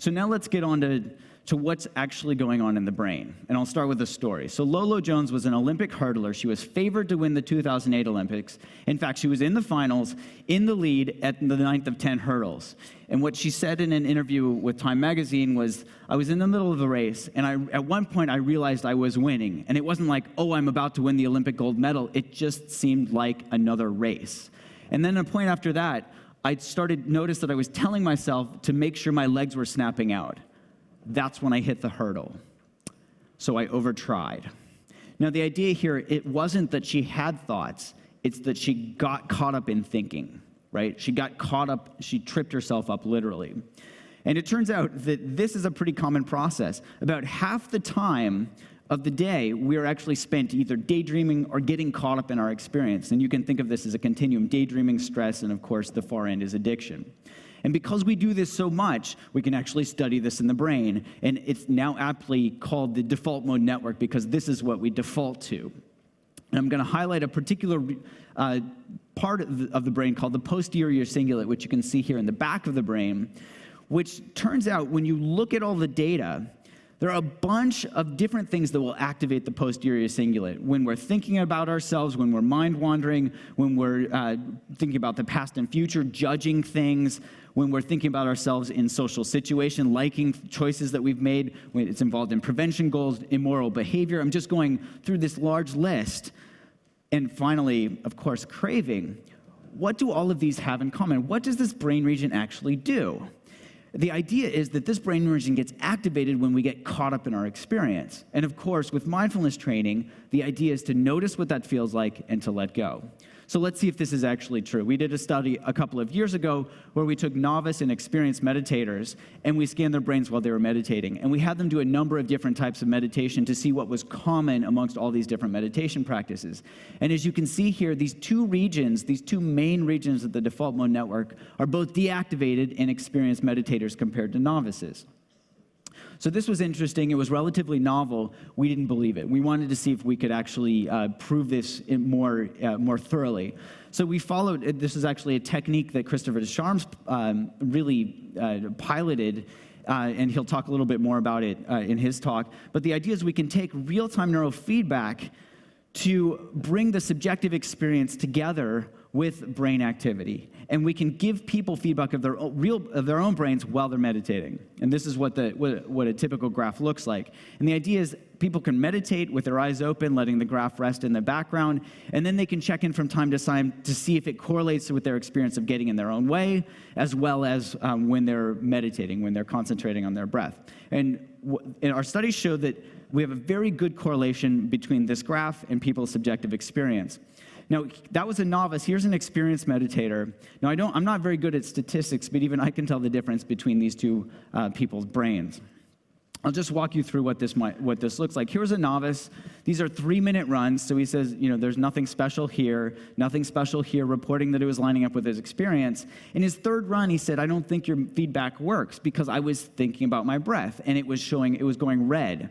So now let's get on to what's actually going on in the brain. And I'll start with a story. So Lolo Jones was an Olympic hurdler. She was favored to win the 2008 Olympics. In fact, she was in the finals, in the lead at the 9th of 10 hurdles. And what she said in an interview with Time magazine was, I was in the middle of the race, and at one point I realized I was winning. And it wasn't like, oh, I'm about to win the Olympic gold medal. It just seemed like another race. And then a point after that, I started to notice that I was telling myself to make sure my legs were snapping out. That's when I hit the hurdle. So I overtried. Now, the idea here, it wasn't that she had thoughts. It's that she got caught up in thinking, right? She got caught up. She tripped herself up, literally. And it turns out that this is a pretty common process. About half the time of the day, we are actually spent either daydreaming or getting caught up in our experience. And you can think of this as a continuum: daydreaming, stress, and of course, the far end is addiction. And because we do this so much, we can actually study this in the brain. And it's now aptly called the default mode network because this is what we default to. And I'm going to highlight a particular part of the brain called the posterior cingulate, which you can see here in the back of the brain, which turns out when you look at all the data, there are a bunch of different things that will activate the posterior cingulate. When we're thinking about ourselves, when we're mind wandering, when we're thinking about the past and future, judging things, when we're thinking about ourselves in social situation, liking choices that we've made, when it's involved in prevention goals, immoral behavior. I'm just going through this large list. And finally, of course, craving. What do all of these have in common? What does this brain region actually do? The idea is that this brain region gets activated when we get caught up in our experience. And of course, with mindfulness training, the idea is to notice what that feels like and to let go. So let's see if this is actually true. We did a study a couple of years ago where we took novice and experienced meditators and we scanned their brains while they were meditating. And we had them do a number of different types of meditation to see what was common amongst all these different meditation practices. And as you can see here, these two regions, these two main regions of the default mode network are both deactivated in experienced meditators compared to novices. So this was interesting. It was relatively novel. We didn't believe it. We wanted to see if we could actually prove this more thoroughly. So we followed. This is actually a technique that Christopher Deschamps really piloted, and he'll talk a little bit more about it in his talk. But the idea is we can take real-time neurofeedback to bring the subjective experience together with brain activity. And we can give people feedback of their own brains while they're meditating. And this is what a typical graph looks like. And the idea is people can meditate with their eyes open, letting the graph rest in the background, and then they can check in from time to time to see if it correlates with their experience of getting in their own way, as well as when they're meditating, when they're concentrating on their breath. And our studies show that we have a very good correlation between this graph and people's subjective experience. Now, that was a novice. Here's an experienced meditator. Now, I'm not very good at statistics, but even I can tell the difference between these two people's brains. I'll just walk you through what this looks like. Here's a novice. These are 3-minute runs. So he says, there's nothing special here, reporting that it was lining up with his experience. In his third run, he said, I don't think your feedback works because I was thinking about my breath, and it was going red.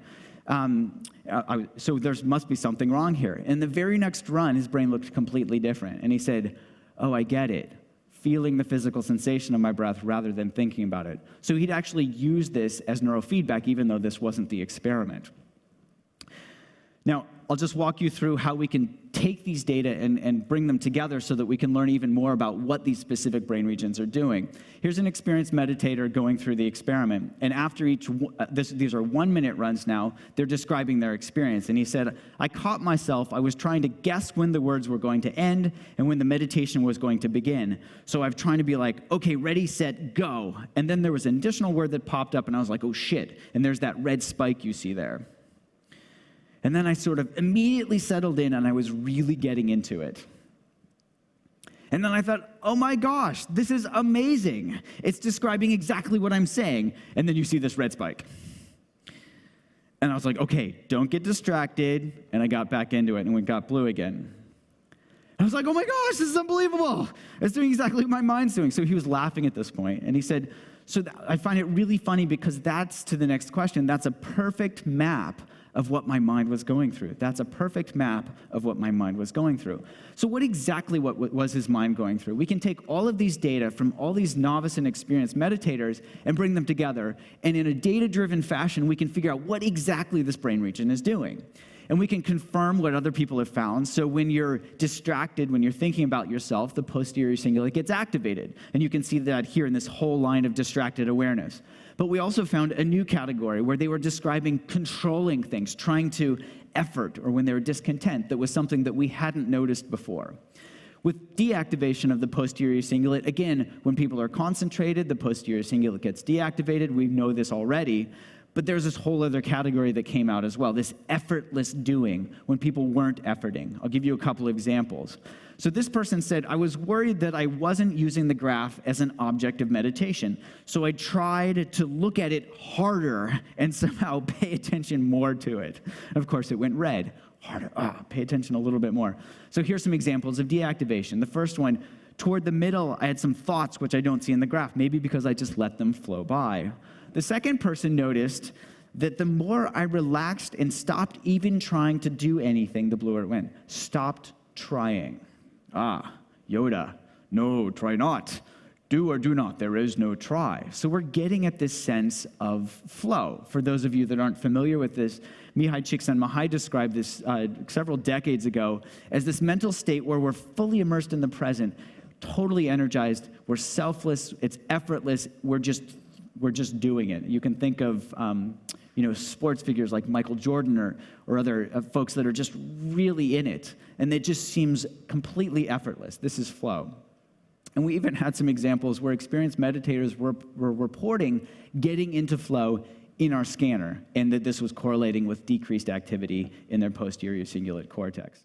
So there must be something wrong here. In the very next run, his brain looked completely different. And he said, oh, I get it. Feeling the physical sensation of my breath rather than thinking about it. So he'd actually used this as neurofeedback, even though this wasn't the experiment. Now, I'll just walk you through how we can take these data and bring them together so that we can learn even more about what these specific brain regions are doing. Here's an experienced meditator going through the experiment. And after these are 1-minute runs now, they're describing their experience. And he said, I caught myself. I was trying to guess when the words were going to end and when the meditation was going to begin. So I'm trying to be like, okay, ready, set, go. And then there was an additional word that popped up, and I was like, oh, shit. And there's that red spike you see there. And then I sort of immediately settled in, and I was really getting into it. And then I thought, oh my gosh, this is amazing. It's describing exactly what I'm saying. And then you see this red spike. And I was like, okay, don't get distracted. And I got back into it, and it got blue again. I was like, oh my gosh, this is unbelievable. It's doing exactly what my mind's doing. So he was laughing at this point, and he said, I find it really funny because that's to the next question. That's a perfect map of what my mind was going through. That's a perfect map of what my mind was going through. So what was his mind going through? We can take all of these data from all these novice and experienced meditators and bring them together, and in a data-driven fashion, we can figure out what exactly this brain region is doing. And we can confirm what other people have found. So when you're distracted, when you're thinking about yourself, the posterior cingulate gets activated. And you can see that here in this whole line of distracted awareness. But we also found a new category where they were describing controlling things, trying to effort, or when they were discontent, that was something that we hadn't noticed before. With deactivation of the posterior cingulate, again, when people are concentrated, the posterior cingulate gets deactivated. We know this already. But there's this whole other category that came out as well, this effortless doing, when people weren't efforting. I'll give you a couple of examples. So this person said, I was worried that I wasn't using the graph as an object of meditation, so I tried to look at it harder and somehow pay attention more to it. Of course, it went red. Harder, pay attention a little bit more. So here's some examples of deactivation. The first one, toward the middle, I had some thoughts which I don't see in the graph, maybe because I just let them flow by. The second person noticed that the more I relaxed and stopped even trying to do anything, the bluer it went. Stopped trying. Yoda, no, try not. Do or do not, there is no try. So we're getting at this sense of flow. For those of you that aren't familiar with this, Mihai Csikszentmihalyi described this several decades ago as this mental state where we're fully immersed in the present, totally energized, we're selfless, it's effortless, we're just doing it. You can think of sports figures like Michael Jordan or other folks that are just really in it, and it just seems completely effortless. This is flow. And we even had some examples where experienced meditators were reporting getting into flow in our scanner, and that this was correlating with decreased activity in their posterior cingulate cortex.